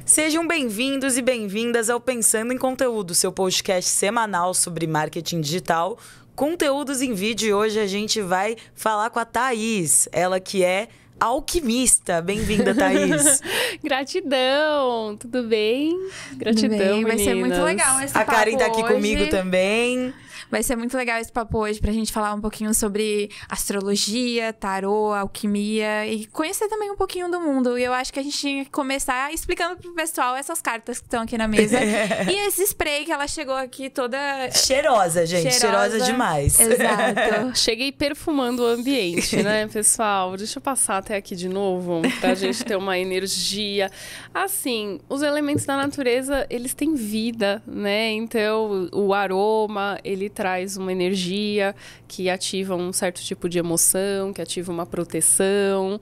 Sejam bem-vindos e bem-vindas ao Pensando em Conteúdo, seu podcast semanal sobre marketing digital, conteúdos em vídeo. E hoje a gente vai falar com a Thaís, ela que é alquimista. Bem-vinda, Thaís. Gratidão, tudo bem? Gratidão, tudo bem. meninas. Vai ser muito legal esse papo. A Karen tá aqui hoje. comigo também. Vai ser muito legal esse papo hoje pra gente falar um pouquinho sobre astrologia, tarô, alquimia e conhecer também um pouquinho do mundo. E eu acho que a gente tinha que começar explicando pro pessoal essas cartas que estão aqui na mesa. E esse spray que ela chegou aqui toda... Cheirosa, gente. Cheirosa demais. Exato. Cheguei perfumando o ambiente, né, pessoal? Deixa eu passar até aqui de novo pra gente ter uma energia. Assim, os elementos da natureza, eles têm vida, né? Então, o aroma, ele traz uma energia que ativa um certo tipo de emoção, que ativa uma proteção,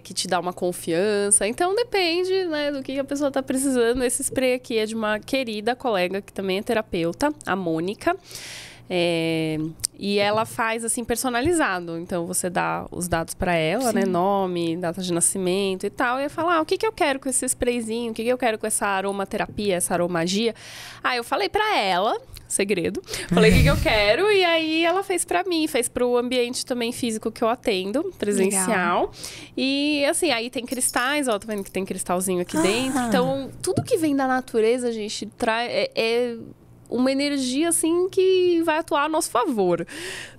que te dá uma confiança. Então, depende, né, do que a pessoa está precisando. Esse spray aqui é de uma querida colega, que também é terapeuta, a Mônica. E ela faz assim personalizado, então você dá os dados para ela, né, nome, data de nascimento e tal, e fala, o que eu quero com esse sprayzinho, o que eu quero com essa aromaterapia, essa aromagia. Eu falei para ela, segredo, falei o que eu quero, e aí ela fez para mim, fez para o ambiente também físico que eu atendo, presencial. Legal. E assim, aí tem cristais, ó, tá vendo que tem cristalzinho aqui dentro, então tudo que vem da natureza, gente, é uma energia, assim, que vai atuar a nosso favor.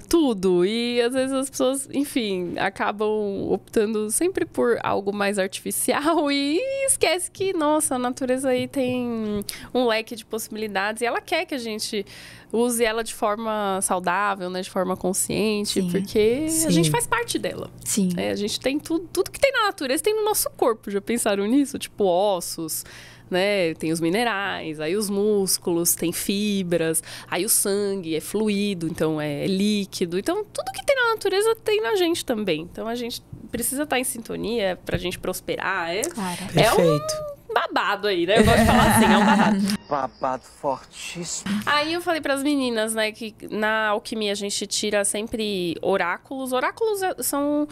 Tudo. E, às vezes, as pessoas, enfim, acabam optando sempre por algo mais artificial e esquece que, nossa, a natureza aí tem um leque de possibilidades e ela quer que a gente use ela de forma saudável, né? De forma consciente, porque a gente faz parte dela. Sim. A gente tem tudo que tem na natureza, tem no nosso corpo. Já pensaram nisso? Tipo, ossos, né? Tem os minerais, aí os músculos, tem fibras, aí o sangue é fluido, então é líquido. Então, tudo que tem na natureza tem na gente também. Então, a gente precisa estar em sintonia pra gente prosperar. Claro. Perfeito. Um babado aí, né? Eu gosto de falar assim, é um babado. Babado fortíssimo. Aí eu falei pras meninas, né, que na alquimia a gente tira sempre oráculos. Oráculos são,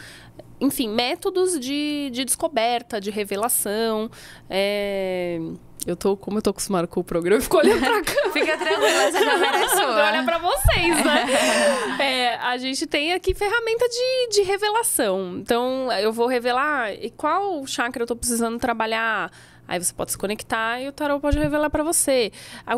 enfim, métodos de descoberta, de revelação. Como eu tô acostumada com o programa, eu fico olhando pra cá. Fica tranquila, essa câmera é sua. Olha pra vocês, né? A gente tem aqui ferramenta de revelação. Então, eu vou revelar qual chakra eu tô precisando trabalhar. Aí você pode se conectar e o tarô pode revelar pra você.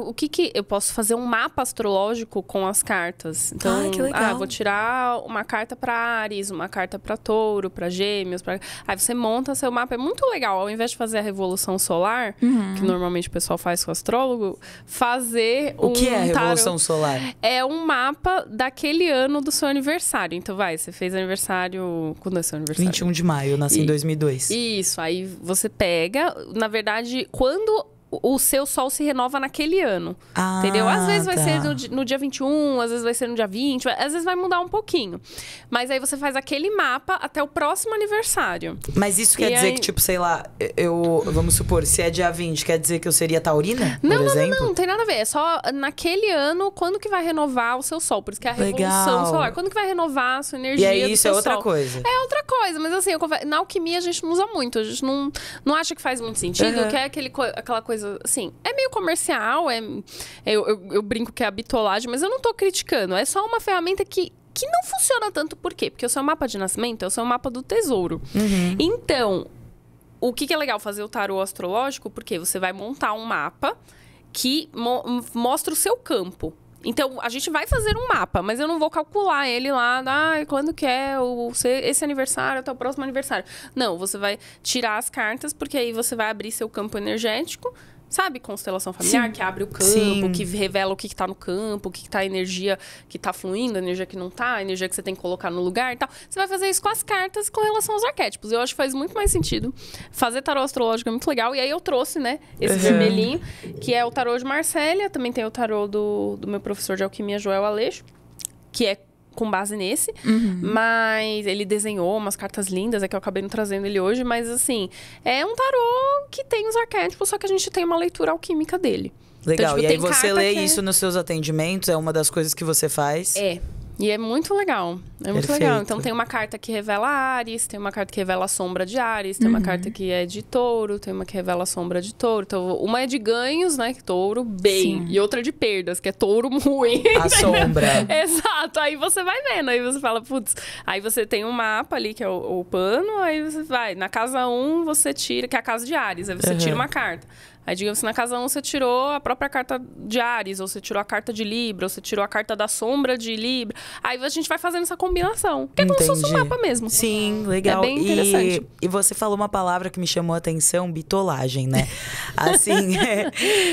O que eu posso fazer um mapa astrológico com as cartas. Então, que legal. Vou tirar uma carta pra Áries, uma carta pra Touro, pra Gêmeos. Aí você monta seu mapa. É muito legal. Ao invés de fazer a revolução solar, que normalmente o pessoal faz com o astrólogo, fazer O que é a tarô. revolução solar? É um mapa daquele ano do seu aniversário. Então, você fez aniversário... Quando é seu aniversário? 21 de maio, eu nasci em 2002. Isso, aí você pega... Na verdade, quando o seu sol se renova naquele ano, entendeu? Às vezes vai ser no dia 21, às vezes vai ser no dia 20, às vezes vai mudar um pouquinho. Mas aí você faz aquele mapa até o próximo aniversário. Mas isso quer dizer que, tipo, sei lá, vamos supor, se é dia 20, quer dizer que eu seria taurina, por exemplo? Não tem nada a ver. É só naquele ano, quando que vai renovar o seu sol. Por isso que é a revolução solar. Quando que vai renovar a sua energia E aí isso é outra coisa. É outra coisa, mas assim, na alquimia a gente não usa muito. A gente não acha que faz muito sentido, que é aquela coisa, assim, é meio comercial, eu brinco que é a bitolagem, mas eu não tô criticando. É só uma ferramenta que não funciona tanto. Por quê? Porque o seu mapa de nascimento é o seu mapa do tesouro. Então, o que é legal fazer o tarô astrológico? Porque você vai montar um mapa que mostra o seu campo. Então, a gente vai fazer um mapa, mas eu não vou calcular ele lá, quando que é esse aniversário até o próximo aniversário. Não, você vai tirar as cartas, porque aí você vai abrir seu campo energético. Sabe, constelação familiar, que abre o campo, que revela o que tá no campo, o que tá a energia que tá fluindo, a energia que não tá, a energia que você tem que colocar no lugar e tal. Você vai fazer isso com as cartas com relação aos arquétipos. Eu acho que faz muito mais sentido. Fazer tarô astrológico é muito legal. E aí eu trouxe, né, esse vermelhinho, que é o tarô de Marsella. Também tem o tarô do meu professor de alquimia, Joel Aleixo, que é com base nesse, mas ele desenhou umas cartas lindas, que eu acabei não trazendo ele hoje, mas assim, é um tarô que tem os arquétipos, só que a gente tem uma leitura alquímica dele. Legal, Então, tipo, e aí você lê isso nos seus atendimentos? É uma das coisas que você faz? E é muito legal. É muito Perfeito. legal. Então tem uma carta que revela Áries, tem uma carta que revela a sombra de Áries, tem uma carta que é de Touro, tem uma que revela a sombra de Touro. Então, uma é de ganhos, né? Touro, bem. Sim. E outra de perdas, que é Touro ruim. A sombra. Exato. Aí você vai vendo. Aí você fala, putz. Aí você tem um mapa ali, que é o pano. Aí você vai. Na casa 1, você tira, que é a casa de Áries. Aí você tira uma carta. Aí, digamos, na casa 1 você tirou a própria carta de Áries, ou você tirou a carta de Libra, ou você tirou a carta da sombra de Libra. Aí a gente vai fazendo essa combinação. Que é como se fosse um Entendi. mapa mesmo. Sim, legal. É bem interessante. E você falou uma palavra que me chamou a atenção, bitolagem, né? Assim,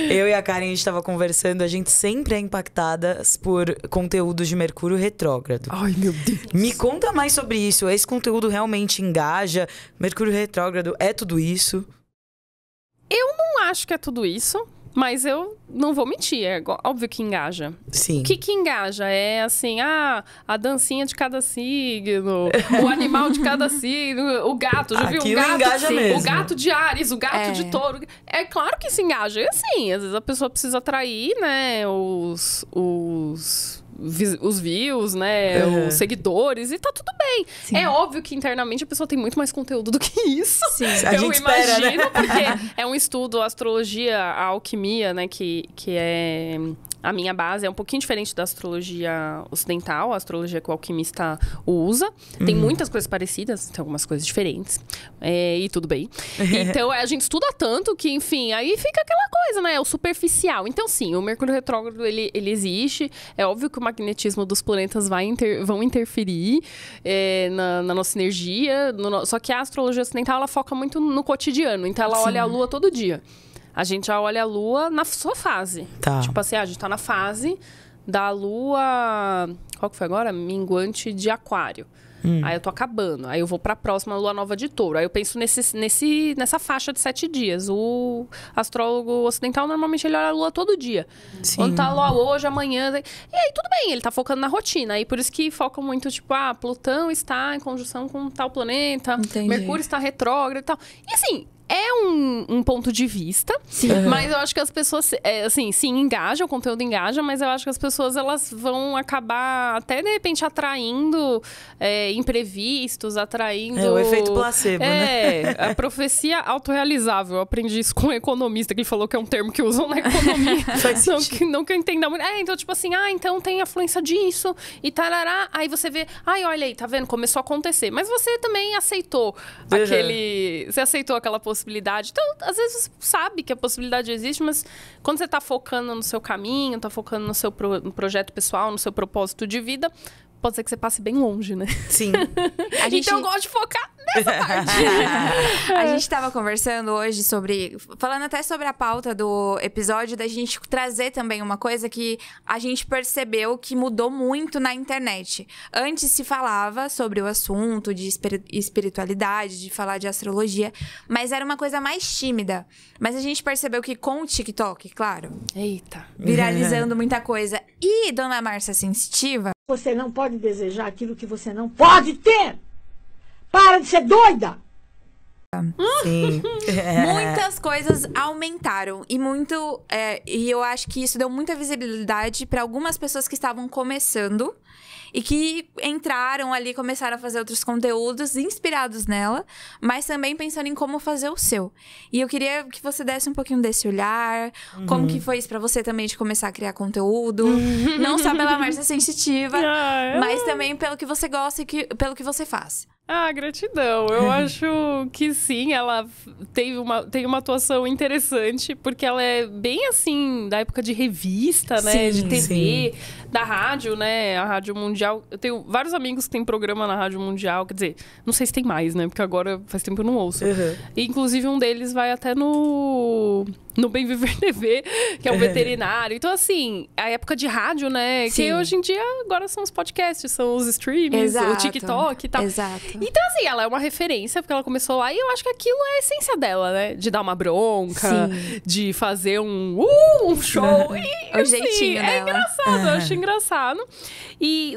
eu e a Karen, a gente tava conversando, a gente sempre é impactada por conteúdos de Mercúrio retrógrado. Ai, meu Deus. Me conta mais sobre isso. Esse conteúdo realmente engaja? Mercúrio retrógrado é tudo isso? Eu não acho que é tudo isso, mas eu não vou mentir. É óbvio que engaja. Sim. O que engaja? É assim, a dancinha de cada signo, o animal de cada signo, o gato, já viu um Aquilo gato? engaja mesmo. O gato de Áries, o gato de Touro. É claro que isso engaja. E assim, às vezes a pessoa precisa atrair, né, os views, né, os seguidores, e tá tudo bem. Sim. É óbvio que internamente a pessoa tem muito mais conteúdo do que isso. Sim. A Eu gente espera, né? imagino, porque é um estudo, a astrologia, a alquimia, né, que é a minha base, é um pouquinho diferente da astrologia ocidental, a astrologia que o alquimista usa. Tem muitas coisas parecidas, tem algumas coisas diferentes, e tudo bem. Então, a gente estuda tanto que, enfim, aí fica aquela coisa, né, o superficial. Então, sim, o Mercúrio retrógrado, ele existe. É óbvio que o magnetismo dos planetas vão interferir na nossa energia, só que a astrologia ocidental, ela foca muito no cotidiano. Então, ela olha a Lua todo dia. A gente já olha a Lua na sua fase. Tá. Tipo assim, a gente tá na fase da Lua... Qual que foi agora? Minguante de Aquário. Aí eu tô acabando. Aí eu vou pra próxima Lua Nova de Touro. Aí eu penso nessa faixa de 7 dias. O astrólogo ocidental, normalmente, ele olha a Lua todo dia. Sim. Quando tá a Lua hoje, amanhã... E aí, tudo bem. Ele tá focando na rotina. Aí, por isso que focam muito, tipo... Plutão está em conjunção com tal planeta. Entendi. Mercúrio está retrógrado e tal. E assim... É um ponto de vista, mas eu acho que as pessoas, assim, sim, engajam, o conteúdo engaja, mas eu acho que as pessoas, elas vão acabar até, de repente, atraindo imprevistos, atraindo... É o efeito placebo, né? A profecia autorrealizável. Eu aprendi isso com um economista, que ele falou que é um termo que usam na economia. não que eu entenda muito. Então, tipo assim, então tem afluência disso, e tarará. Aí você vê, olha aí, tá vendo? Começou a acontecer. Mas você também aceitou você aceitou aquela possibilidade. Então, às vezes, você sabe que a possibilidade existe, mas quando você tá focando no seu caminho, tá focando no seu no projeto pessoal, no seu propósito de vida, pode ser que você passe bem longe, né? Sim. Então, eu gosto de focar nessa parte. A gente tava conversando hoje falando até sobre a pauta do episódio, da gente trazer também uma coisa que a gente percebeu que mudou muito na internet. Antes se falava sobre o assunto de espiritualidade, de falar de astrologia, mas era uma coisa mais tímida. Mas a gente percebeu que com o TikTok, claro, Eita. viralizando muita coisa, e Dona Márcia Sensitiva... Você não pode desejar aquilo que você não pode ter. Para de ser doida. Sim. Muitas coisas aumentaram e eu acho que isso deu muita visibilidade para algumas pessoas que estavam começando e que entraram ali, começaram a fazer outros conteúdos inspirados nela, mas também pensando em como fazer o seu. E eu queria que você desse um pouquinho desse olhar, como que foi isso pra você também de começar a criar conteúdo, não só pela Márcia Sensitiva, mas também pelo que você gosta e pelo que você faz. Gratidão. Eu acho que sim, ela tem uma atuação interessante, porque ela é bem assim, da época de revista, né? Sim, de TV, sim. da rádio, né? A Rádio Mundial. Eu tenho vários amigos que têm programa na Rádio Mundial, quer dizer, não sei se tem mais, né? Porque agora faz tempo que eu não ouço. E, inclusive, um deles vai até no Bem Viver TV, que é um veterinário. Então, assim, a época de rádio, né? Sim. Que hoje em dia, agora são os podcasts, são os streams, Exato. o TikTok e tal. Exato. Então, assim, ela é uma referência, porque ela começou lá, e eu acho que aquilo é a essência dela, né? De dar uma bronca, de fazer um show. E, O jeitinho é dela. engraçado, eu acho engraçado.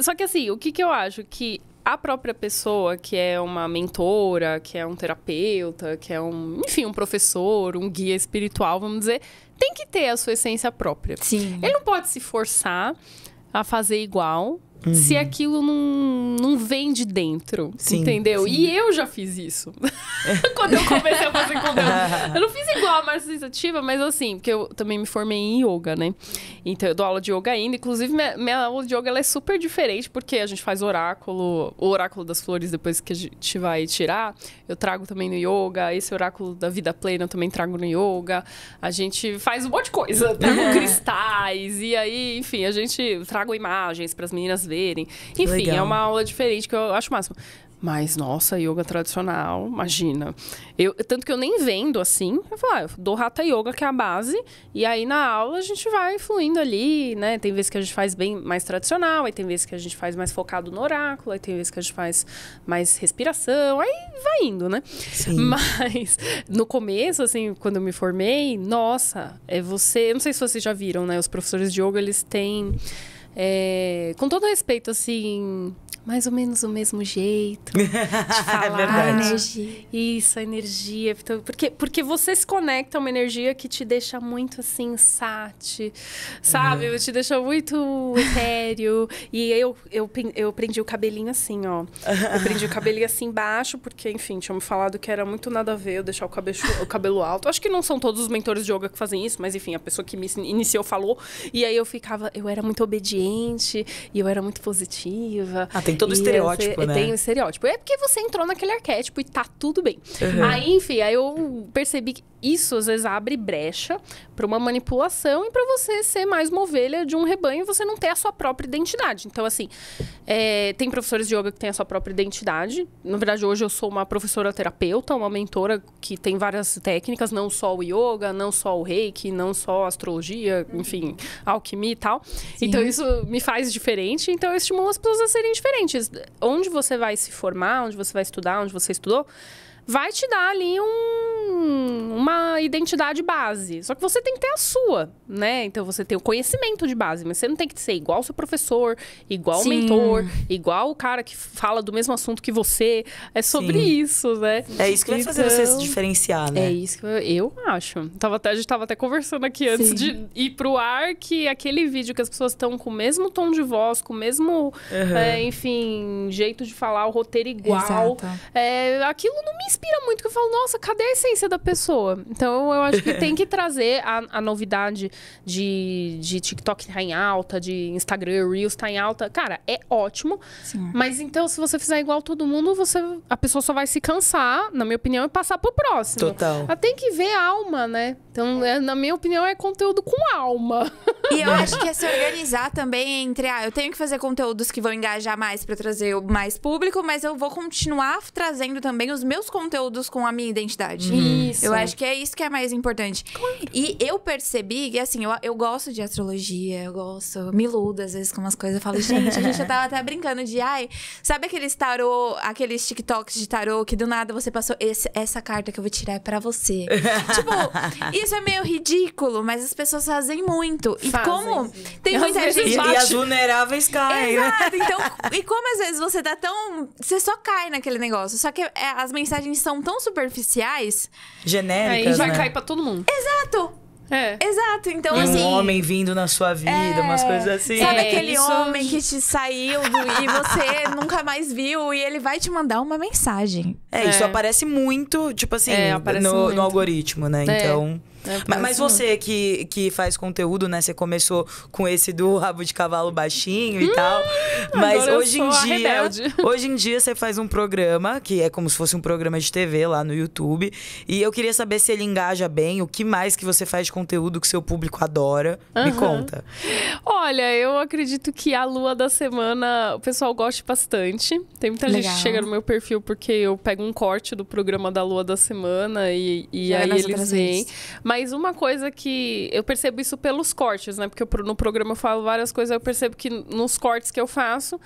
Só que, assim, o que eu acho? Que a própria pessoa, que é uma mentora, que é um terapeuta, que é um professor, um guia espiritual, vamos dizer, tem que ter a sua essência própria. Sim. Ele não pode se forçar a fazer igual, se aquilo não vem de dentro, Sim, entendeu? sim. E eu já fiz isso. Quando eu comecei a fazer conteúdo. Eu não fiz igual a Márcia Sensitiva, mas assim, porque eu também me formei em yoga, né? Então eu dou aula de yoga ainda. Inclusive, minha aula de yoga ela é super diferente, porque a gente faz o oráculo das flores depois que a gente vai tirar. Eu trago também no yoga. Esse oráculo da vida plena eu também trago no yoga. A gente faz um monte de coisa. Trago cristais. E aí, enfim, a gente trago imagens para as meninas verem. Enfim, Legal. é uma aula diferente que eu acho o máximo. Mas, nossa, yoga tradicional, imagina. Tanto que eu nem vendo assim. Eu falo, eu dou Hatha Yoga, que é a base. E aí, na aula, a gente vai fluindo ali, né? Tem vezes que a gente faz bem mais tradicional. Aí tem vezes que a gente faz mais focado no oráculo. Aí tem vezes que a gente faz mais respiração. Aí vai indo, né? Sim. Mas, no começo, assim, quando eu me formei, nossa, eu não sei se vocês já viram, né? Os professores de yoga, eles têm... com todo respeito, assim... mais ou menos o mesmo jeito de falar. É verdade. A energia. Isso, a energia. Então, porque você se conecta a uma energia que te deixa muito, assim, sabe? Te deixa muito etéreo. E eu prendi o cabelinho assim, ó. Eu prendi o cabelinho assim embaixo, porque, enfim, tinham me falado que era muito nada a ver eu deixar o cabelo alto. Acho que não são todos os mentores de yoga que fazem isso, mas, enfim, a pessoa que me iniciou falou. E aí eu era muito obediente e eu era muito positiva. Tem todo o estereótipo, né? Tem o estereótipo. É porque você entrou naquele arquétipo e tá tudo bem. Aí, enfim, aí eu percebi que isso, às vezes, abre brecha para uma manipulação e para você ser mais uma ovelha de um rebanho e você não ter a sua própria identidade. Então, assim, tem professores de yoga que têm a sua própria identidade. Na verdade, hoje eu sou uma professora terapeuta, uma mentora que tem várias técnicas, não só o yoga, não só o reiki, não só a astrologia, enfim, alquimia e tal. Sim. Então, isso me faz diferente. Então, eu estimulo as pessoas a serem diferentes. Onde você vai se formar, onde você vai estudar, onde você estudou, vai te dar ali uma identidade base. Só que você tem que ter a sua, né? Então, você tem o conhecimento de base, mas você não tem que ser igual o seu professor, igual o mentor, igual o cara que fala do mesmo assunto que você. É sobre isso, né? É isso que vai fazer você se diferenciar, né? É isso que eu acho. A gente tava até conversando aqui antes de ir pro ar, que aquele vídeo que as pessoas estão com o mesmo tom de voz, com o mesmo, enfim, jeito de falar, o roteiro igual. Exato. Aquilo não me inspira muito, que eu falo, nossa, cadê a essência da pessoa? Então, eu acho que tem que trazer a novidade de TikTok tá em alta, de Instagram, Reels tá em alta. Cara, é ótimo. Sim. Mas, então, se você fizer igual todo mundo, a pessoa só vai se cansar, na minha opinião, e passar pro próximo. Total. Ela tem que ver alma, né? Então, na minha opinião, é conteúdo com alma. E eu acho que é se organizar também entre... eu tenho que fazer conteúdos que vão engajar mais pra trazer mais público, mas eu vou continuar trazendo também os meus conteúdos com a minha identidade. Isso. Eu acho que é isso que é mais importante. Claro. E eu percebi que, assim, eu gosto de astrologia, me iludo às vezes com umas coisas. Eu falo, gente, a gente já tava até brincando de, sabe aqueles tarô, aqueles TikToks de tarô que do nada você passou, essa carta que eu vou tirar é pra você. Tipo, isso é meio ridículo, mas as pessoas fazem muito. E como tem muita gente... E as vulneráveis caem, né? Exato, então... E como às vezes você tá tão... Você só cai naquele negócio. Só que as mensagens são tão superficiais. Genéricas, Aí vai né? cair pra todo mundo. Exato! É. Exato, então E assim... um homem vindo na sua vida, umas coisas assim. Sabe É, aquele isso- homem que te saiu e você nunca mais viu e ele vai te mandar uma mensagem. Isso aparece muito, tipo assim, aparece no muito. algoritmo, né? Então... Mas aparece você que faz conteúdo, né? Você começou com esse do rabo de cavalo baixinho e tal. Mas agora eu hoje em sou a dia... rebelde. Hoje em dia você faz um programa, que é como se fosse um programa de TV lá no YouTube. E eu queria saber se ele engaja bem, o que mais que você faz de conteúdo que seu público adora. Me conta. Olha, eu acredito que a lua da semana o pessoal gosta bastante. Tem muita gente Legal. que chega no meu perfil porque eu pego um corte do programa da lua da semana e Joga aí nas eles outras veem. vezes. Mas uma coisa que eu percebo isso pelos cortes, né? Porque no programa eu falo várias coisas, eu percebo que nos cortes que eu faço,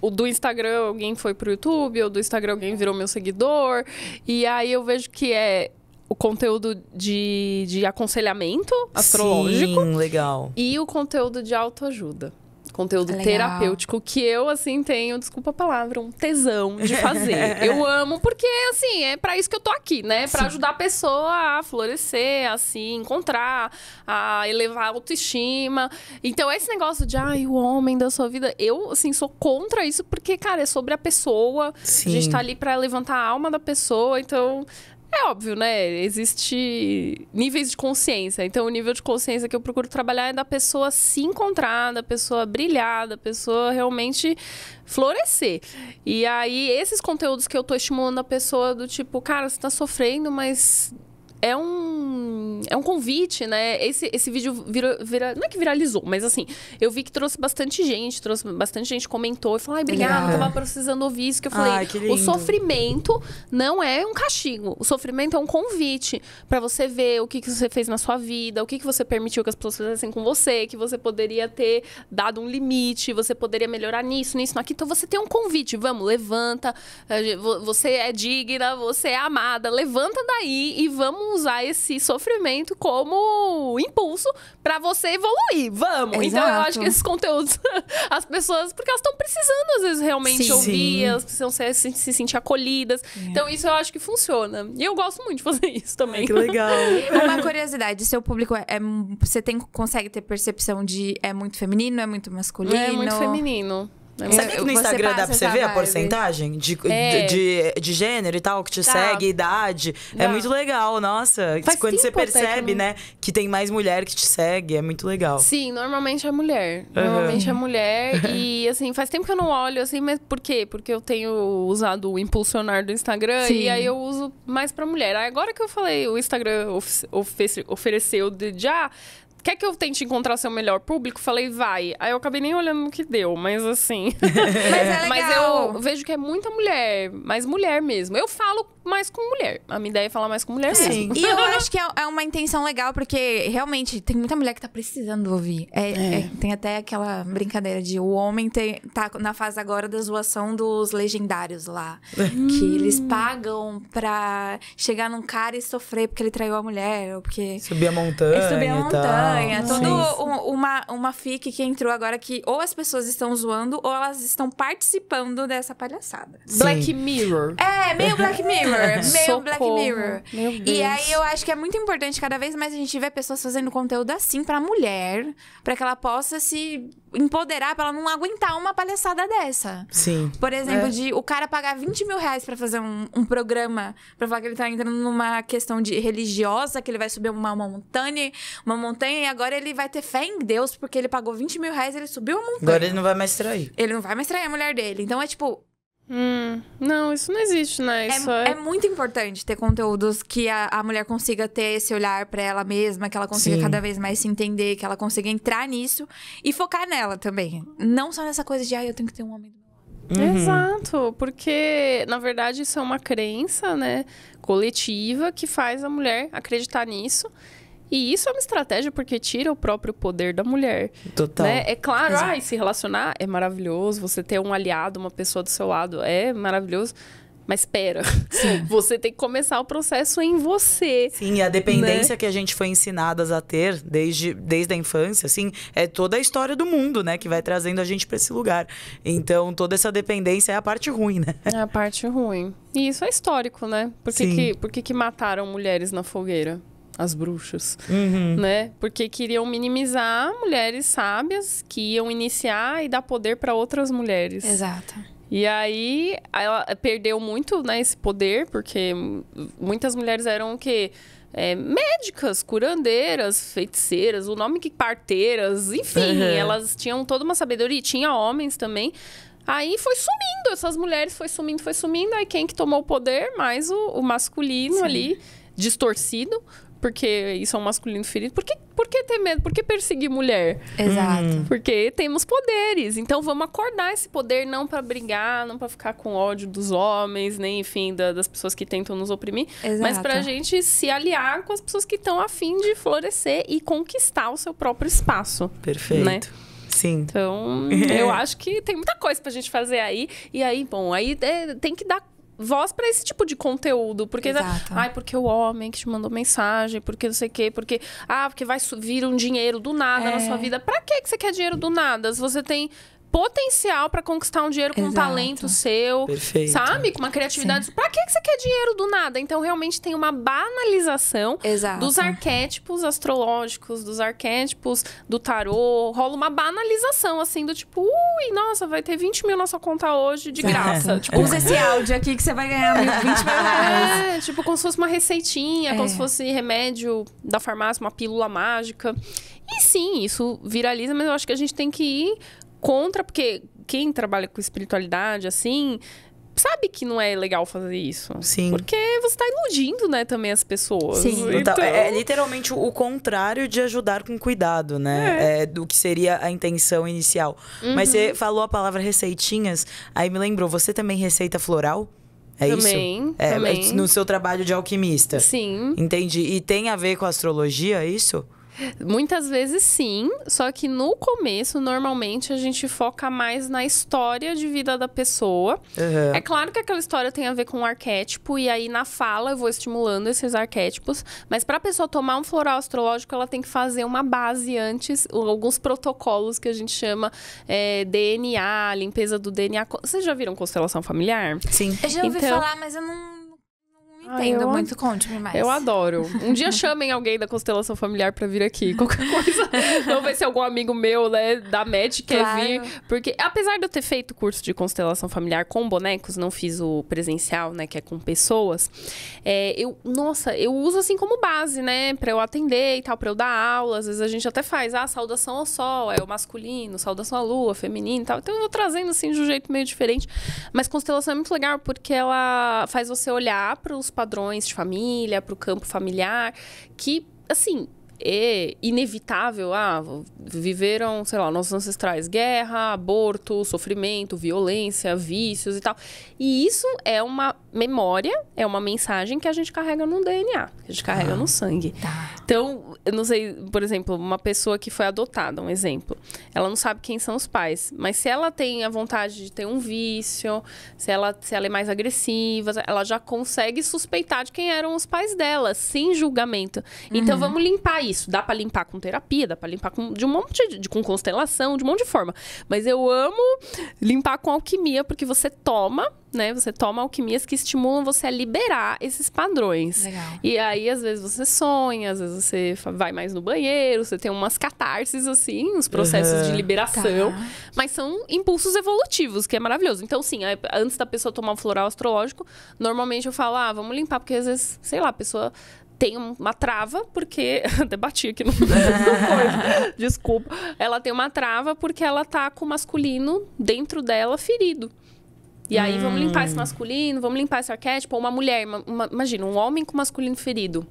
o do Instagram alguém foi pro YouTube, ou do Instagram alguém virou meu seguidor. E aí eu vejo que é o conteúdo de aconselhamento astrológico Sim, legal. e o conteúdo de autoajuda. Conteúdo Legal. terapêutico que eu, assim, tenho, desculpa a palavra, um tesão de fazer. Eu amo porque, assim, é pra isso que eu tô aqui, né? Pra ajudar a pessoa a florescer, a se encontrar, a elevar a autoestima. Então, esse negócio de, o homem da sua vida, eu, assim, sou contra isso porque, cara, é sobre a pessoa. Sim. A gente tá ali pra levantar a alma da pessoa, então... É óbvio, né? Existe níveis de consciência. Então, o nível de consciência que eu procuro trabalhar é da pessoa se encontrar, da pessoa brilhar, da pessoa realmente florescer. E aí, esses conteúdos que eu tô estimulando a pessoa do tipo, cara, você tá sofrendo, mas... É um convite, né? Esse vídeo não é que viralizou, mas assim, eu vi que trouxe bastante gente comentou e falou, obrigada, Legal. tava precisando ouvir isso. Que eu falei, que lindo. o sofrimento não é um castigo. O sofrimento é um convite pra você ver o que você fez na sua vida, o que você permitiu que as pessoas fizessem com você, que você poderia ter dado um limite, você poderia melhorar nisso, naquilo. Então você tem um convite, vamos, levanta, você é digna, você é amada, levanta daí e vamos usar esse sofrimento como impulso pra você evoluir. Vamos! Exato. Então, eu acho que esses conteúdos, as pessoas, porque elas estão precisando, às vezes, realmente Sim. ouvir, Sim. elas precisam se sentir acolhidas. Então, isso eu acho que funciona. E eu gosto muito de fazer isso também. Que legal. Uma curiosidade, seu público você consegue ter percepção de é muito feminino, é muito masculino? É muito feminino. Sabia que no Você Instagram dá pra passa você essa ver a vibe? porcentagem de gênero e tal, que te Tá. segue, idade? É Dá. muito legal, nossa. Faz Quando você tempo até que percebe, eu não- né, que tem mais mulher que te segue, é muito legal. Sim, normalmente é mulher. Normalmente é mulher. E, assim, faz tempo que eu não olho, assim, mas por quê? Porque eu tenho usado o impulsionar do Instagram Sim. e aí eu uso mais pra mulher. Aí, agora que eu falei, o Instagram ofereceu de quer que eu tente encontrar seu melhor público? Falei, vai. Aí eu acabei nem olhando no que deu, mas assim... Mas é legal. Mas eu vejo que é muita mulher, mais mulher mesmo. Eu falo mais com mulher. A minha ideia é falar mais com mulher Sim. mesmo. E eu acho que é uma intenção legal, porque realmente tem muita mulher que tá precisando ouvir. Tem até aquela brincadeira de o homem tá na fase agora da zoação dos legendários lá. Que eles pagam pra chegar num cara e sofrer porque ele traiu a mulher, ou porque... Subir a montanha. Subir a e tal. montanha. Sim. Todo uma fic que entrou agora que ou as pessoas estão zoando ou elas estão participando dessa palhaçada. Black Mirror. É, meio Black Mirror. Meio Black Socorro. Mirror. Meu E Deus. aí eu acho que é muito importante cada vez mais a gente ver pessoas fazendo conteúdo assim pra mulher, pra que ela possa se empoderar, pra ela não aguentar uma palhaçada dessa. Sim. Por exemplo, de o cara pagar 20 mil reais pra fazer um programa, pra falar que ele tá entrando numa questão de religiosa, que ele vai subir uma montanha e agora ele vai ter fé em Deus, porque ele pagou 20 mil reais e ele subiu a montanha. Agora ele não vai mais trair. Ele não vai mais trair a mulher dele. Então é tipo, Não, isso não existe, né? Isso é muito importante ter conteúdos que a mulher consiga ter esse olhar pra ela mesma, que ela consiga Sim. cada vez mais se entender, que ela consiga entrar nisso e focar nela também. Não só nessa coisa de, eu tenho que ter um homem do meu lado. Exato, porque na verdade isso é uma crença, né, coletiva que faz a mulher acreditar nisso. E isso é uma estratégia porque tira o próprio poder da mulher. Total. Né? É claro, se relacionar é maravilhoso, você ter um aliado, uma pessoa do seu lado é maravilhoso. Mas espera, você tem que começar o processo em você. Sim, e a dependência que a gente foi ensinadas a ter desde a infância, assim, é toda a história do mundo, né? Que vai trazendo a gente pra esse lugar. Então, toda essa dependência é a parte ruim, né? É a parte ruim. E isso é histórico, né? Por que mataram mulheres na fogueira? As bruxas, né? Porque queriam minimizar mulheres sábias que iam iniciar e dar poder para outras mulheres. Exato. E aí, ela perdeu muito, né, esse poder, porque muitas mulheres eram o quê? Médicas, curandeiras, feiticeiras, o nome que parteiras, enfim, elas tinham toda uma sabedoria, e tinha homens também. Aí foi sumindo, essas mulheres foi sumindo, aí quem que tomou o poder? Mais o masculino ali, distorcido, porque isso é um masculino ferido. Por que ter medo? Por que perseguir mulher? Exato. Porque temos poderes. Então vamos acordar esse poder, não pra brigar, não pra ficar com ódio dos homens, nem, enfim, das pessoas que tentam nos oprimir. Exato. Mas pra gente se aliar com as pessoas que estão a fim de florescer e conquistar o seu próprio espaço. Perfeito. Né? Sim. Então, eu acho que tem muita coisa pra gente fazer aí. E aí, bom, aí tem que dar voz pra esse tipo de conteúdo. Porque, Exato. porque o homem que te mandou mensagem, porque não sei o quê, porque vai vir um dinheiro do nada na sua vida. Pra que você quer dinheiro do nada? Se você tem potencial pra conquistar um dinheiro com um talento seu, Perfeito. sabe? Com uma criatividade. Pra que você quer dinheiro do nada? Então, realmente tem uma banalização dos arquétipos astrológicos, dos arquétipos do tarô. Rola uma banalização, assim, do tipo, nossa, vai ter 20 mil na sua conta hoje de graça. Tipo, usa esse áudio aqui que você vai ganhar 20 mil reais. tipo, como se fosse uma receitinha, como se fosse remédio da farmácia, uma pílula mágica. E sim, isso viraliza, mas eu acho que a gente tem que ir contra, porque quem trabalha com espiritualidade, assim, sabe que não é legal fazer isso. Sim. Porque você tá iludindo, né, também as pessoas. Sim. Então, é literalmente o contrário de ajudar com cuidado, né? Do que seria a intenção inicial. Mas você falou a palavra receitinhas, aí me lembrou, você também receita floral? É Também, isso? também. No seu trabalho de alquimista? Sim. Entendi. E tem a ver com a astrologia, é isso? Muitas vezes sim, só que no começo, normalmente, a gente foca mais na história de vida da pessoa. Uhum. É claro que aquela história tem a ver com um arquétipo, e aí na fala eu vou estimulando esses arquétipos, mas para a pessoa tomar um floral astrológico, ela tem que fazer uma base antes, alguns protocolos que a gente chama DNA, limpeza do DNA. Vocês já viram constelação familiar? Sim. Eu já ouvi Então- falar, mas eu não entendo muito. Conte-me mais. Eu adoro. Um dia chamem alguém da constelação familiar pra vir aqui. Qualquer coisa. Vamos ver se algum amigo meu, né, da MED quer vir. Porque, apesar de eu ter feito curso de constelação familiar com bonecos, não fiz o presencial, né, que é com pessoas, eu uso assim como base, né, pra eu atender e tal, pra eu dar aula. Às vezes a gente até faz, saudação ao sol, é o masculino, saudação à lua, feminino e tal. Então eu vou trazendo, assim, de um jeito meio diferente. Mas constelação é muito legal porque ela faz você olhar pros padrões de família, para o campo familiar, que, assim, é inevitável. Viveram, sei lá, nossos ancestrais, guerra, aborto, sofrimento, violência, vícios e tal. E isso é uma memória, é uma mensagem que a gente carrega no DNA, que a gente carrega no sangue. Então, eu não sei, por exemplo, uma pessoa que foi adotada, um exemplo, ela não sabe quem são os pais, mas se ela tem a vontade de ter um vício, se ela é mais agressiva, ela já consegue suspeitar de quem eram os pais dela, sem julgamento. Então, vamos limpar isso. Dá pra limpar com terapia, dá pra limpar de um monte com constelação, de um monte de forma. Mas eu amo limpar com alquimia, porque você toma, né? Você toma alquimias que estimulam você a liberar esses padrões. Legal. E aí, às vezes, você sonha, às vezes você vai mais no banheiro, você tem umas catarses, assim, uns processos de liberação. Mas são impulsos evolutivos, que é maravilhoso. Então, sim, antes da pessoa tomar um floral astrológico, normalmente eu falo, vamos limpar, porque às vezes, sei lá, a pessoa tem uma trava, porque... Até bati aqui no coisa. Desculpa. Ela tem uma trava porque ela tá com o masculino dentro dela ferido. E aí, vamos limpar esse masculino, vamos limpar esse arquétipo. Ou uma mulher, imagina, um homem com masculino ferido.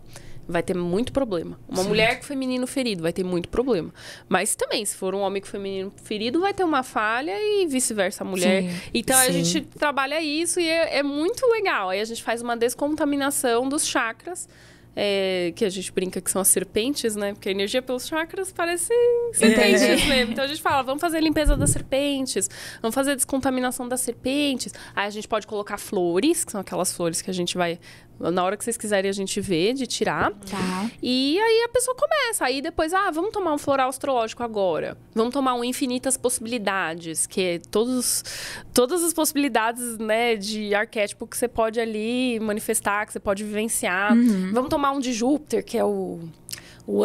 Vai ter muito problema. Uma mulher com feminino ferido vai ter muito problema. Mas também, se for um homem com feminino ferido, vai ter uma falha e vice-versa a mulher. Sim. Então, a gente trabalha isso e é muito legal. Aí a gente faz uma descontaminação dos chakras. Que a gente brinca que são as serpentes, né? Porque a energia pelos chakras parece serpentes mesmo. Então a gente fala, vamos fazer a limpeza das serpentes, vamos fazer a descontaminação das serpentes. Aí a gente pode colocar flores, que são aquelas flores que a gente vai... Na hora que vocês quiserem a gente ver, de tirar. Tá. E aí a pessoa começa. Aí depois, vamos tomar um floral astrológico agora. Vamos tomar um infinitas possibilidades, que é todas as possibilidades, né, de arquétipo que você pode ali manifestar, que você pode vivenciar. Vamos tomar um de Júpiter, que é o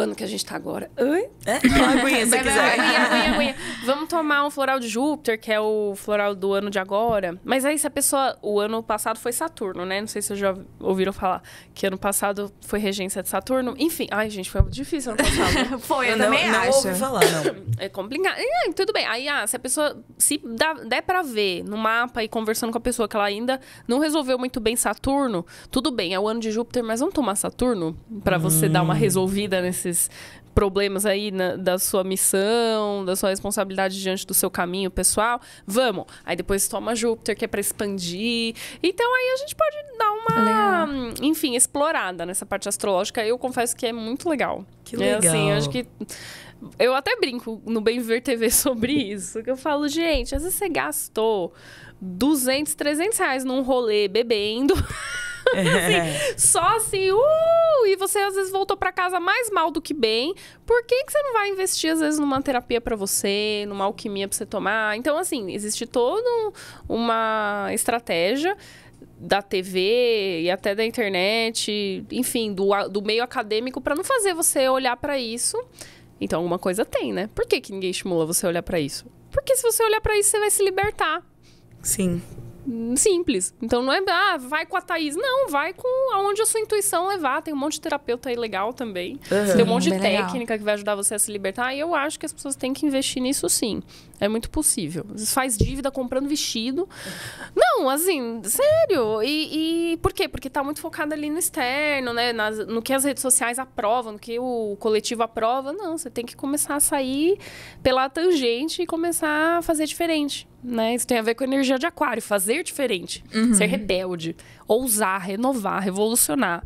ano que a gente tá agora. Oi? Uma aguinha, se quiser. Aguinha. Vamos tomar um floral de Júpiter, que é o floral do ano de agora. Mas aí, se a pessoa... O ano passado foi Saturno, né? Não sei se vocês já ouviram falar que ano passado foi regência de Saturno. Enfim. Ai, gente, foi difícil ano passado. Foi, eu também não acho. ouvi falar, não. É complicado. Tudo bem. Aí, se a pessoa... Se der pra ver no mapa e conversando com a pessoa que ela ainda não resolveu muito bem Saturno, tudo bem, é o ano de Júpiter, mas vamos tomar Saturno? Pra você dar uma resolvida nesses problemas aí da sua missão, da sua responsabilidade diante do seu caminho pessoal. Vamos. Aí depois toma Júpiter, que é pra expandir. Então, aí a gente pode dar enfim, explorada nessa parte astrológica. Eu confesso que é muito legal. Que legal. Assim, eu acho que... Eu até brinco no Bem Viver TV sobre isso. Que eu falo, gente, às vezes você gastou 200, 300 reais num rolê bebendo... assim, só assim, e você às vezes voltou pra casa mais mal do que bem. Por que você não vai investir às vezes numa terapia pra você, numa alquimia pra você tomar? Então, assim, existe toda uma estratégia da TV e até da internet, enfim, do meio acadêmico pra não fazer você olhar pra isso. Então, alguma coisa tem, né? Por que ninguém estimula você a olhar pra isso? Porque se você olhar pra isso, você vai se libertar. Sim. Simples. Então não é, vai com a Thaís. Não, vai com aonde a sua intuição levar. Tem um monte de terapeuta aí legal também. Tem um monte de técnica que vai ajudar você a se libertar. E eu acho que as pessoas têm que investir nisso sim. É muito possível. Às vezes faz dívida comprando vestido. Não, assim, sério. E por quê? Porque tá muito focado ali no externo, né? No que as redes sociais aprovam, no que o coletivo aprova. Não, você tem que começar a sair pela tangente e começar a fazer diferente. Né? Isso tem a ver com a energia de aquário. Fazer diferente. Ser rebelde. Ousar, renovar, revolucionar.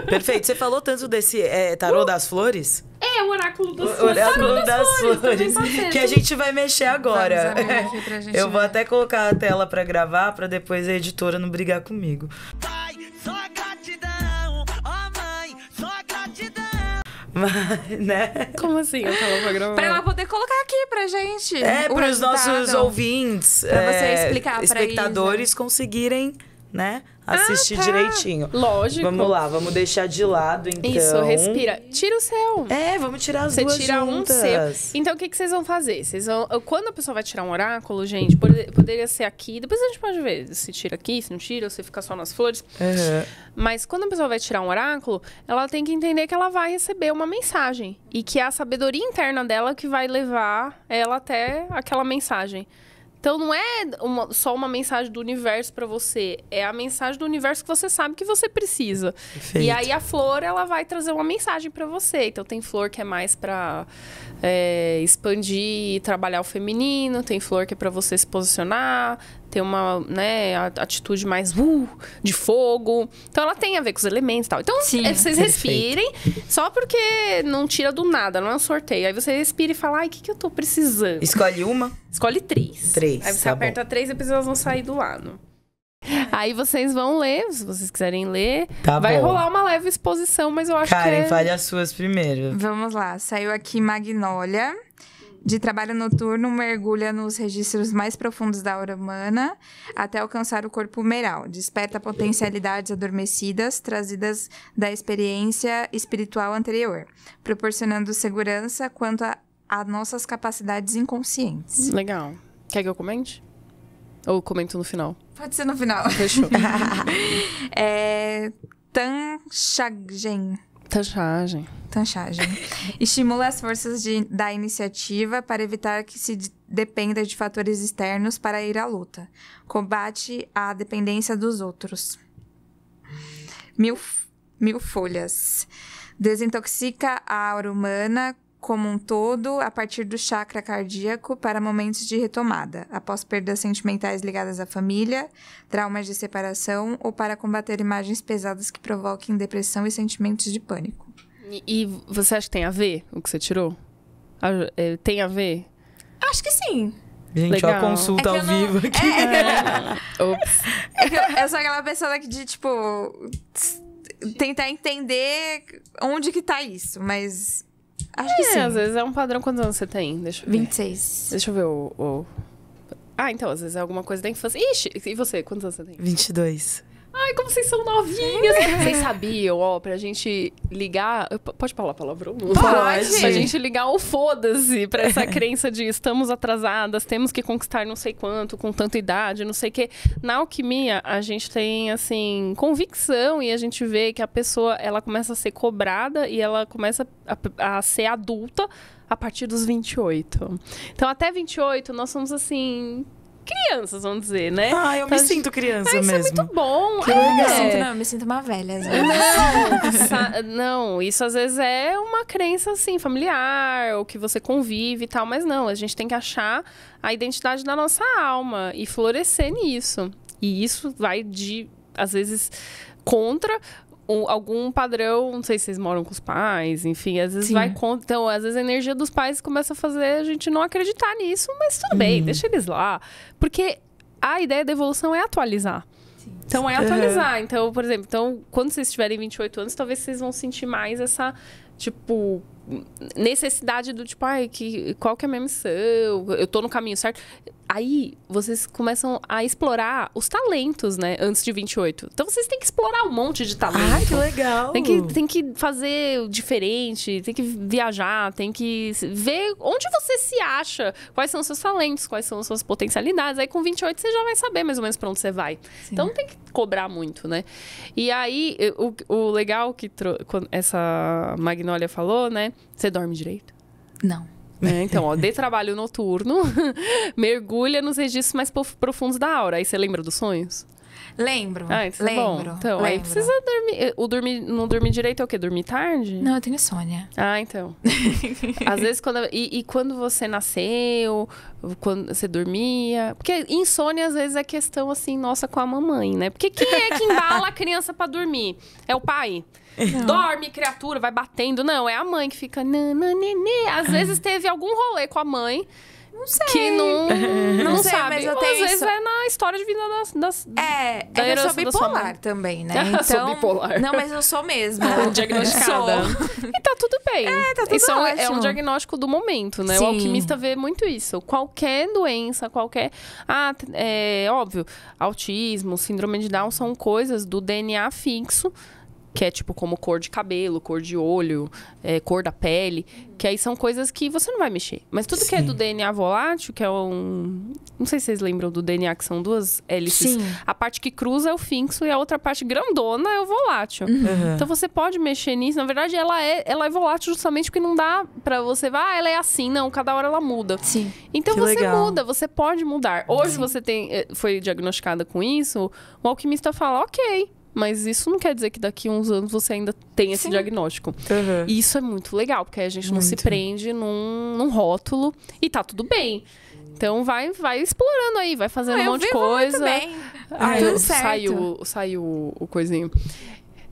Perfeito. Você falou tanto desse tarô das flores? É, o oráculo das flores. O oráculo das flores. Que a gente vai mexer agora. Aqui pra gente Eu vou até colocar a tela pra gravar, pra depois a editora não brigar comigo. Pai, só gratidão. Oh, mãe, só gratidão. Mas, né? Como assim? Eu tava pra gravar. Pra ela poder colocar aqui pra gente. Para os nossos ouvintes, Pra você explicar pra espectadores conseguirem, né, assistir direitinho. Lógico. Vamos lá, vamos deixar de lado, então. Isso, respira. Tira o seu. Vamos tirar as Você duas tira juntas. um seu. Então, o que vocês vão fazer? Quando a pessoa vai tirar um oráculo, gente, poderia ser aqui. Depois a gente pode ver se tira aqui, se não tira, ou se fica só nas flores. Mas quando a pessoa vai tirar um oráculo, ela tem que entender que ela vai receber uma mensagem. E que é a sabedoria interna dela que vai levar ela até aquela mensagem. Então, não é só uma mensagem do universo pra você. É a mensagem do universo que você sabe que você precisa. Perfeito. E aí, a flor, ela vai trazer uma mensagem pra você. Então, tem flor que é mais pra expandir e trabalhar o feminino. Tem flor que é pra você se posicionar. Tem uma, né, atitude mais de fogo. Então, ela tem a ver com os elementos e tal. Então, vocês respirem. Só porque não tira do nada, não é um sorteio. Aí, você respira e fala, o que eu tô precisando? Escolhe uma? Escolhe 3. 3, Aí você tá aperta 3 e depois elas vão sair do lado. Aí vocês vão ler, se vocês quiserem ler. Tá vai bom. rolar uma leve exposição, mas eu acho Karen, que fale as suas primeiro. Vamos lá, saiu aqui Magnólia. De trabalho noturno, mergulha nos registros mais profundos da aura humana até alcançar o corpo humeral. Desperta potencialidades adormecidas trazidas da experiência espiritual anterior, proporcionando segurança quanto a nossas capacidades inconscientes. Legal. Quer que eu comente? Ou comento no final? Pode ser no final. Fechou. Tanchagem. Estimula as forças da iniciativa para evitar que se dependa de fatores externos para ir à luta. Combate a dependência dos outros. Mil folhas. Desintoxica a aura humana como um todo a partir do chakra cardíaco para momentos de retomada, após perdas sentimentais ligadas à família, traumas de separação ou para combater imagens pesadas que provoquem depressão e sentimentos de pânico. E você acha que tem a ver o que você tirou? Tem a ver? Acho que sim. Gente, Legal. ó, consulta ao vivo aqui. Ops. Eu sou aquela pessoa que de, tipo, tentar entender onde que tá isso, mas acho que sim. Às vezes é um padrão. Quantos anos você tem? Deixa eu ver. 26. Deixa eu ver o... então, às vezes é alguma coisa da infância. Ixi, e você? Quantos anos você tem? 22. Ai, como vocês são novinhas. Vocês sabiam, pra gente ligar... Pode falar palavrão? Pode. Pra gente ligar o foda-se pra essa crença de estamos atrasadas, temos que conquistar não sei quanto, com tanta idade, não sei o quê. Na alquimia, a gente tem, assim, convicção e a gente vê que a pessoa, ela começa a ser cobrada e ela começa a ser adulta a partir dos 28. Então, até 28, nós somos, assim... crianças, vamos dizer, né? Eu me sinto criança mesmo. Isso é muito bom. Eu me sinto uma velha. Não, isso às vezes é uma crença, assim, familiar, ou que você convive e tal, mas não, a gente tem que achar a identidade da nossa alma e florescer nisso. E isso vai de às vezes, contra algum padrão, não sei se vocês moram com os pais, enfim, às vezes vai contra. Então, às vezes a energia dos pais começa a fazer a gente não acreditar nisso, mas tudo bem, deixa eles lá. Porque a ideia da evolução é atualizar. Então, é atualizar. Então, por exemplo, quando vocês tiverem 28 anos, talvez vocês vão sentir mais essa, tipo, necessidade do tipo, qual que é a minha missão? Eu tô no caminho certo. Aí, vocês começam a explorar os talentos, né? Antes de 28. Então, vocês têm que explorar um monte de talento. Ai, que legal! Tem que fazer diferente, tem que viajar, tem que ver onde você se acha, quais são os seus talentos, quais são as suas potencialidades. Aí, com 28, você já vai saber mais ou menos pra onde você vai. Sim. Então, não tem que cobrar muito, né? E aí, o legal que essa Magnólia falou, né? Você dorme direito? Não. Então, ó, dê trabalho noturno, mergulha nos registros mais profundos da aura. Aí você lembra dos sonhos? Lembro. Isso é bom. Então, lembro. Aí precisa dormir. Não dormir direito é o quê? Dormir tarde? Não, eu tenho insônia. Então. Às vezes, quando você nasceu, quando você dormia. Porque insônia, às vezes, é questão assim, nossa, com a mamãe, né? Porque quem é que embala a criança pra dormir? É o pai? Não. Dorme, criatura, vai batendo. Não, é a mãe que fica... Nananene. Às vezes teve algum rolê com a mãe... Não sei. Que não sei, sabe. Mas eu tenho às vezes é na história de vida da eu herança sou da sua mãe. bipolar também, né? Então, sou bipolar. Não, mas eu sou mesmo. Diagnosticada. E tá tudo bem. Tá tudo isso ótimo. É um diagnóstico do momento, né? Sim. O alquimista vê muito isso. Qualquer doença, óbvio, autismo, síndrome de Down são coisas do DNA fixo, que é tipo como cor de cabelo, cor de olho, cor da pele, que aí são coisas que você não vai mexer. Mas tudo que é do DNA volátil, que é não sei se vocês lembram do DNA, que são duas hélices. Sim. A parte que cruza é o fixo e a outra parte grandona é o volátil. Então você pode mexer nisso. Na verdade, ela é volátil justamente porque não dá pra você... ela é assim. Não, cada hora ela muda. Sim. Então Que você legal. muda, você pode mudar. Hoje você foi diagnosticada com isso, o alquimista fala, ok... Mas isso não quer dizer que daqui a uns anos você ainda tem esse diagnóstico. E isso é muito legal, porque a gente não se prende num rótulo e tá tudo bem. Então vai explorando aí, vai fazendo um monte de coisa. Muito bem. Tudo certo. Saiu o coisinho.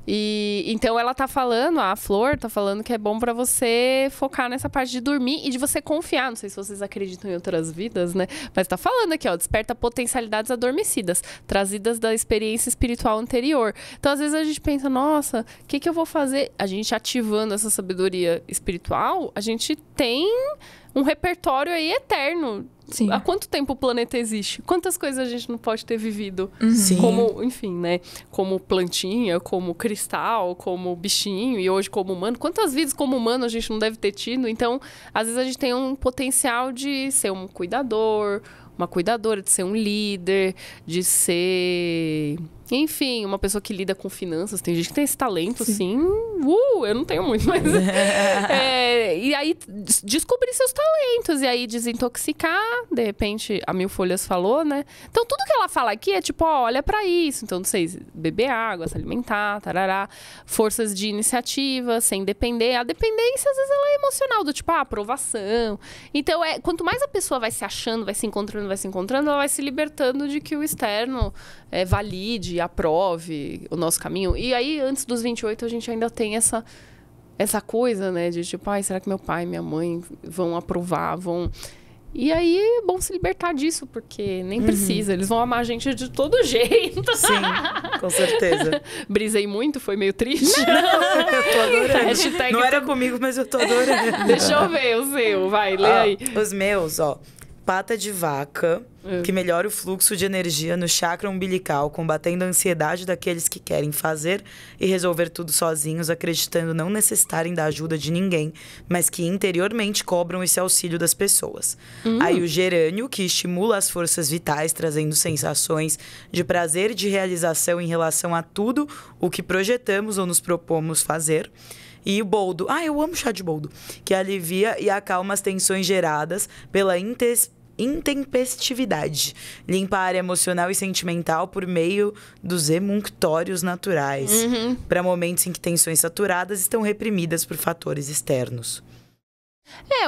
E então ela tá falando, a Flor tá falando que é bom pra você focar nessa parte de dormir e de você confiar. Não sei se vocês acreditam em outras vidas, né? Mas tá falando aqui, ó, desperta potencialidades adormecidas, trazidas da experiência espiritual anterior. Então, às vezes a gente pensa, nossa, o que eu vou fazer? A gente ativando essa sabedoria espiritual, a gente tem um repertório aí eterno. Sim. Há quanto tempo o planeta existe? Quantas coisas a gente não pode ter vivido? Sim. Como, enfim, né? Como plantinha, como cristal, como bichinho e hoje como humano. Quantas vidas como humano a gente não deve ter tido? Então, às vezes a gente tem um potencial de ser um cuidador, uma cuidadora, de ser um líder, de ser... Enfim, uma pessoa que lida com finanças. Tem gente que tem esse talento, assim. Eu não tenho muito, mas... e aí, descobrir seus talentos. E aí, desintoxicar. De repente, a Mil Folhas falou, né? Então, tudo que ela fala aqui é tipo, ó, olha pra isso. Então, não sei, beber água, se alimentar, tarará. Forças de iniciativa, sem depender. A dependência, às vezes, ela é emocional. Do tipo, aprovação. Então, quanto mais a pessoa vai se achando, vai se encontrando, ela vai se libertando de que o externo valide, aprove o nosso caminho. E aí, antes dos 28, a gente ainda tem essa coisa, né? De tipo, será que meu pai e minha mãe vão aprovar, E aí, é bom se libertar disso, porque nem precisa. Eles vão amar a gente de todo jeito. Sim, com certeza. Brisei muito, foi meio triste. Não, eu tô adorando. Hashtag não era comigo, mas eu tô adorando. Deixa eu ver o seu, vai, lê aí. Os meus, pata de vaca, que melhora o fluxo de energia no chakra umbilical, combatendo a ansiedade daqueles que querem fazer e resolver tudo sozinhos, acreditando não necessitarem da ajuda de ninguém, mas que interiormente cobram esse auxílio das pessoas. Aí o gerânio, que estimula as forças vitais, trazendo sensações de prazer e de realização em relação a tudo o que projetamos ou nos propomos fazer. E o boldo, eu amo chá de boldo, que alivia e acalma as tensões geradas pela intempestividade. Limpa a área emocional e sentimental por meio dos emunctórios naturais, para momentos em que tensões saturadas estão reprimidas por fatores externos.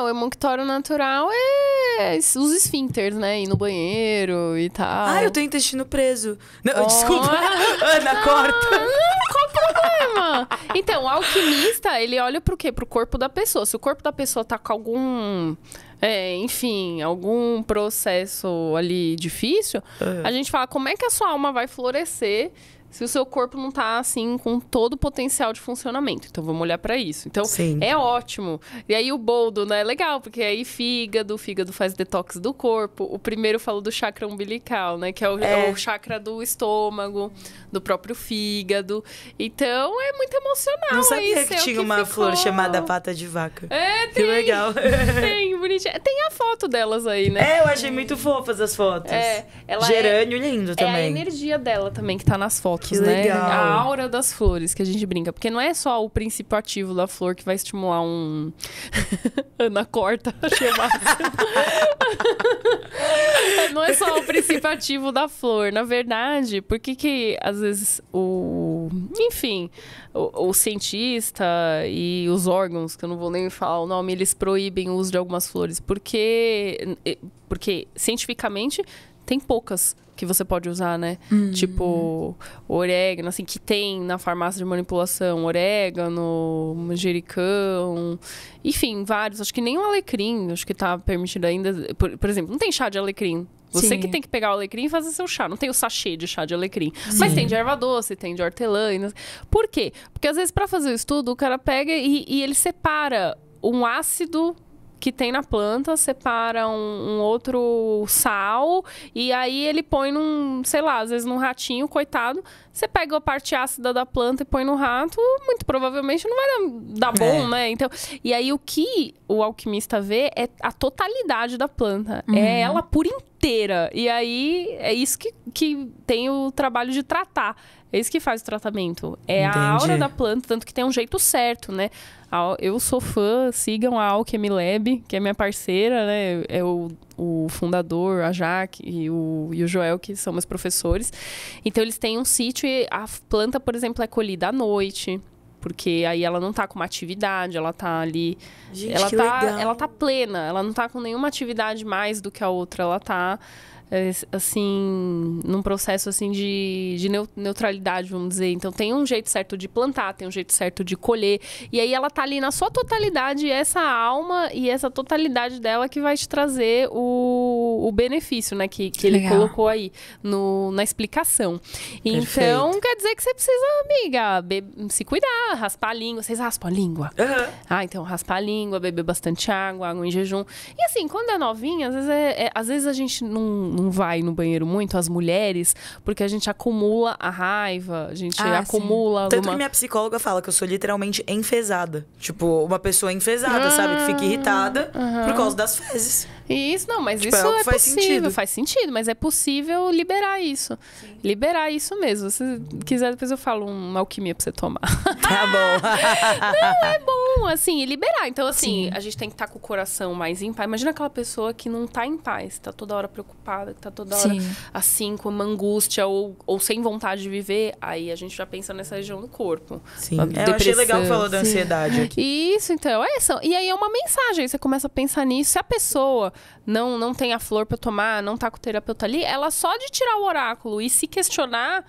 O emunctório natural é os esfíncteres, né? Ir no banheiro e tal. Ah, eu tenho intestino preso. Não, desculpa. Ana, corta. Qual o problema? Então, o alquimista, ele olha pro quê? Pro corpo da pessoa. Se o corpo da pessoa tá com algum... enfim, algum processo ali difícil, a gente fala, como é que a sua alma vai florescer se o seu corpo não tá, assim, com todo o potencial de funcionamento? Então, vamos olhar pra isso. Então, Sim. é ótimo. E aí, o boldo, né? É legal, porque aí o fígado faz detox do corpo. O primeiro falou do chakra umbilical, né? Que é o chakra do estômago, do próprio fígado. Então, é muito emocional. Não sabia isso, que é o tinha uma ficou. flor chamada pata de vaca. Tem. Que legal. Tem, bonitinha. Tem a foto delas aí, né? Eu achei muito fofas as fotos. Ela Gerânio lindo também. É a energia dela também que tá nas fotos, Que né? legal. A aura das flores que a gente brinca. Porque não é só o princípio ativo da flor que vai estimular um... Ana corta, achei o máximo. Não é só o princípio ativo da flor. Na verdade, por que às vezes enfim, o cientista e os órgãos, que eu não vou nem falar o nome, eles proíbem o uso de algumas flores? Porque cientificamente tem poucas que você pode usar, né? Tipo, orégano, assim, que tem na farmácia de manipulação. Orégano, manjericão, enfim, vários. Acho que nem o alecrim, acho que tá permitido ainda. Por exemplo, não tem chá de alecrim. Você Sim. que tem que pegar o alecrim e fazer seu chá. Não tem o sachê de chá de alecrim. Mas tem de erva doce, tem de hortelã. Por quê? Porque às vezes pra fazer o estudo, o cara pega e ele separa um ácido que tem na planta, separa um outro sal, e aí ele põe sei lá, às vezes num ratinho, coitado. Você pega a parte ácida da planta e põe no rato, muito provavelmente não vai dar bom, né? Então, e aí o que o alquimista vê é a totalidade da planta. É ela por inteira. E aí é isso que tem o trabalho de tratar. É isso que faz o tratamento. É Entendi. a aura da planta, tanto que tem um jeito certo, né? Eu sou fã, sigam a Alchemy Lab, que é minha parceira, né? É o fundador, a Jaque e o Joel, que são meus professores. Então, eles têm um sítio e a planta, por exemplo, é colhida à noite. Porque aí ela não tá com uma atividade, ela tá ali... Gente, ela que tá, legal. ela tá plena, ela não tá com nenhuma atividade mais do que a outra. Ela tá... assim, num processo assim de neutralidade, vamos dizer. Então tem um jeito certo de plantar, tem um jeito certo de colher, e aí ela tá ali na sua totalidade, essa alma e essa totalidade dela que vai te trazer o benefício, né, que ele Legal. colocou aí na explicação. Então, quer dizer que você precisa, amiga, se cuidar, raspar a língua. Vocês raspam a língua? Então raspar a língua, beber bastante água em jejum. E assim, quando é novinha, às vezes a gente não vai no banheiro muito, as mulheres, porque a gente acumula a raiva, a gente acumula... Tanto que minha psicóloga fala que eu sou literalmente enfesada. Tipo, uma pessoa enfesada, sabe? Que fica irritada por causa das fezes. Isso, não, mas Tipo, isso é o que faz possível, sentido. faz sentido, mas é possível liberar isso. Liberar isso mesmo. Se quiser, depois eu falo uma alquimia pra você tomar. Tá bom. Não, é bom, assim, e liberar. Então, assim, a gente tem que estar com o coração mais em paz. Imagina aquela pessoa que não tá em paz, tá toda hora preocupada, que tá toda hora assim, com uma angústia ou sem vontade de viver. Aí a gente já pensa nessa região do corpo. Sim. Uma Eu achei legal que depressão. falou da ansiedade aqui. Isso, então, e aí é uma mensagem, aí você começa a pensar nisso. Se a pessoa não tem a flor pra tomar, não tá com o terapeuta ali, ela só de tirar o oráculo e se questionar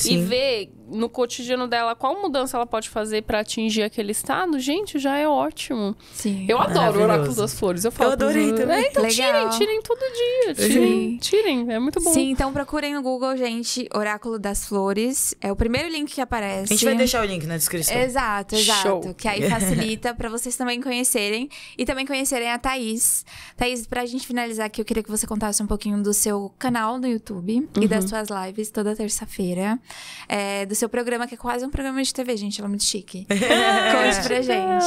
e ver no cotidiano dela qual mudança ela pode fazer pra atingir aquele estado, gente, já é ótimo. Sim. Eu adoro o Maravilhoso. oráculo das flores. Eu falo adorei pros- também. Então Legal. tirem todo dia. Sim. Tirem, é muito bom. Sim, então procurem no Google, gente, Oráculo das Flores. É o primeiro link que aparece. A gente vai deixar o link na descrição. Exato. Show. Que aí facilita pra vocês também conhecerem. E também conhecerem a Thaís. Thaís, pra gente finalizar aqui, eu queria que você contasse um pouquinho do seu canal no YouTube e das suas lives toda terça-feira. Do seu programa, que é quase um programa de TV, gente. Ela é muito chique. Conte pra gente.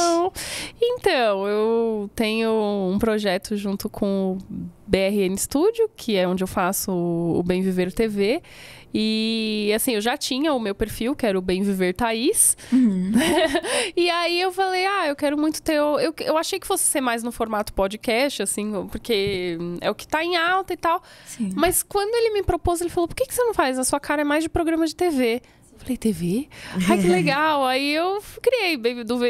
Então, eu tenho um projeto junto com o BRN Studio, que é onde eu faço o Bem Viver TV. E, assim, eu já tinha o meu perfil, que era o Bem Viver Thaís. E aí eu falei, eu quero muito ter... Eu achei que fosse ser mais no formato podcast, assim, porque é o que tá em alta e tal. Sim. Mas quando ele me propôs, ele falou, por que você não faz? A sua cara é mais de programa de TV. Falei, TV? Ai, que legal. Aí eu criei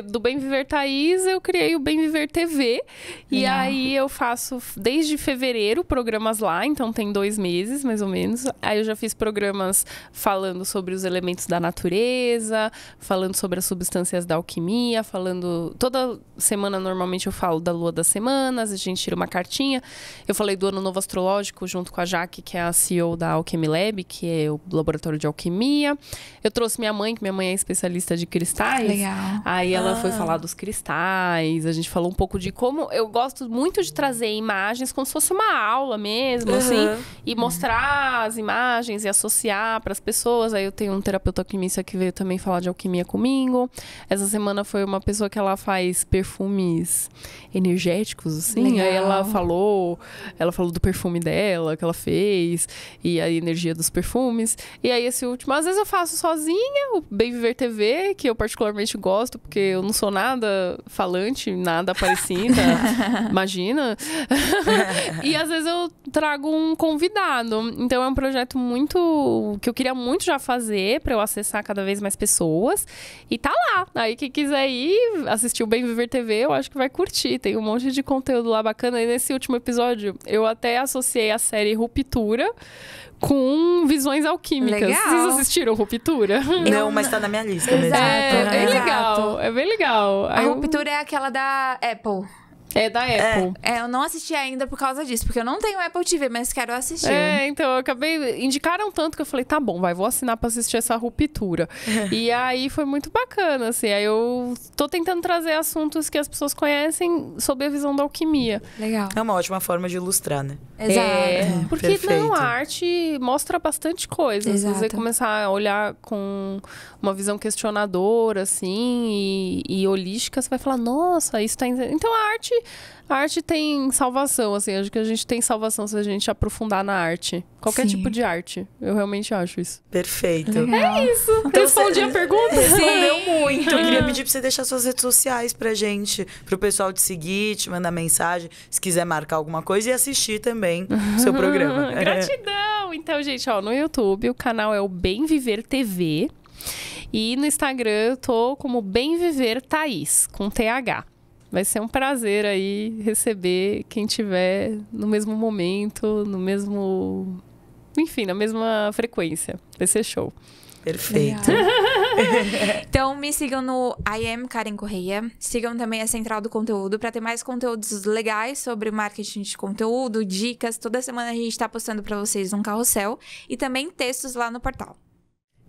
do Bem Viver Thaís, eu criei o Bem Viver TV. E aí eu faço desde fevereiro programas lá, então tem 2 meses, mais ou menos. Aí eu já fiz programas falando sobre os elementos da natureza, falando sobre as substâncias da alquimia, falando... Toda semana, normalmente, eu falo da lua das semanas, a gente tira uma cartinha. Eu falei do Ano Novo Astrológico, junto com a Jaque, que é a CEO da Alchemy Lab, que é o laboratório de alquimia. Eu trouxe minha mãe, que minha mãe é especialista de cristais. Legal. Aí ela foi falar dos cristais, a gente falou um pouco de como... Eu gosto muito de trazer imagens como se fosse uma aula mesmo, assim. E mostrar as imagens e associar para as pessoas. Aí eu tenho um terapeuta alquimista que veio também falar de alquimia comigo. Essa semana foi uma pessoa que ela faz perfumes energéticos, assim. Legal. Aí ela falou do perfume dela, que ela fez. E a energia dos perfumes. E aí esse último... Às vezes eu faço sozinha, o Bem Viver TV, que eu particularmente gosto, porque eu não sou nada falante, nada parecida, imagina. E às vezes eu trago um convidado. Então é um projeto muito... que eu queria muito já fazer, pra eu acessar cada vez mais pessoas. E tá lá. Aí quem quiser ir assistir o Bem Viver TV, eu acho que vai curtir. Tem um monte de conteúdo lá bacana. E nesse último episódio, eu até associei a série Ruptura com visões alquímicas. Legal. Vocês assistiram Ruptura? Não, mas tá na minha lista mesmo. É bem Exato. legal. É bem legal. A Ruptura é aquela da Apple. É da Apple. Eu não assisti ainda por causa disso, porque eu não tenho Apple TV, mas quero assistir. Então eu acabei... Indicaram tanto que eu falei, tá bom, vou assinar pra assistir essa Ruptura. E aí foi muito bacana, assim. Aí eu tô tentando trazer assuntos que as pessoas conhecem sob a visão da alquimia. Legal. É uma ótima forma de ilustrar, né? Exato. Porque Perfeito. não, a arte mostra bastante coisa. Se você Exato. começar a olhar com uma visão questionadora, assim, e holística, você vai falar, nossa, isso tá... Então a arte tem salvação, assim. Acho que a gente tem salvação se a gente aprofundar na arte. Qualquer Sim. tipo de arte. Eu realmente acho isso. Perfeito. Legal. Respondi a pergunta? Respondeu muito. Eu queria pedir pra você deixar suas redes sociais pra gente, pro pessoal te seguir, te mandar mensagem, se quiser marcar alguma coisa e assistir também o seu programa. Gratidão! Então, gente, ó, no YouTube o canal é o Bem Viver TV. E no Instagram eu tô como Bem Viver Thaís, com TH. Vai ser um prazer aí receber quem tiver no mesmo momento, no mesmo... Enfim, na mesma frequência. Vai ser show. Perfeito. Então, me sigam no I Am Karen Correia. Sigam também a Central do Conteúdo para ter mais conteúdos legais sobre marketing de conteúdo, dicas. Toda semana a gente tá postando para vocês um carrossel e também textos lá no portal.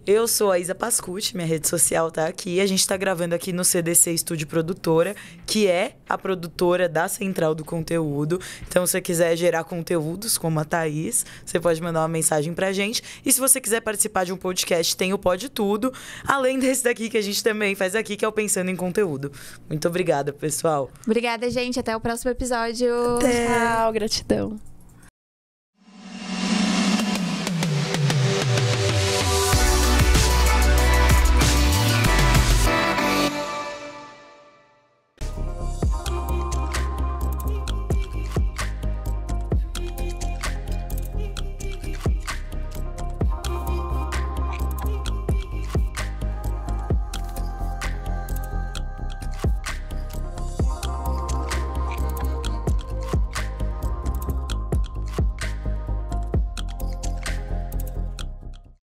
Eu sou a Isa Pascucci, minha rede social tá aqui. A gente tá gravando aqui no CDC Estúdio Produtora, que é a produtora da Central do Conteúdo. Então, se você quiser gerar conteúdos como a Thaís, você pode mandar uma mensagem pra gente. E se você quiser participar de um podcast, tem o Pode Tudo, além desse daqui que a gente também faz aqui, que é o Pensando em Conteúdo. Muito obrigada, pessoal. Obrigada, gente. Até o próximo episódio. Tchau, gratidão.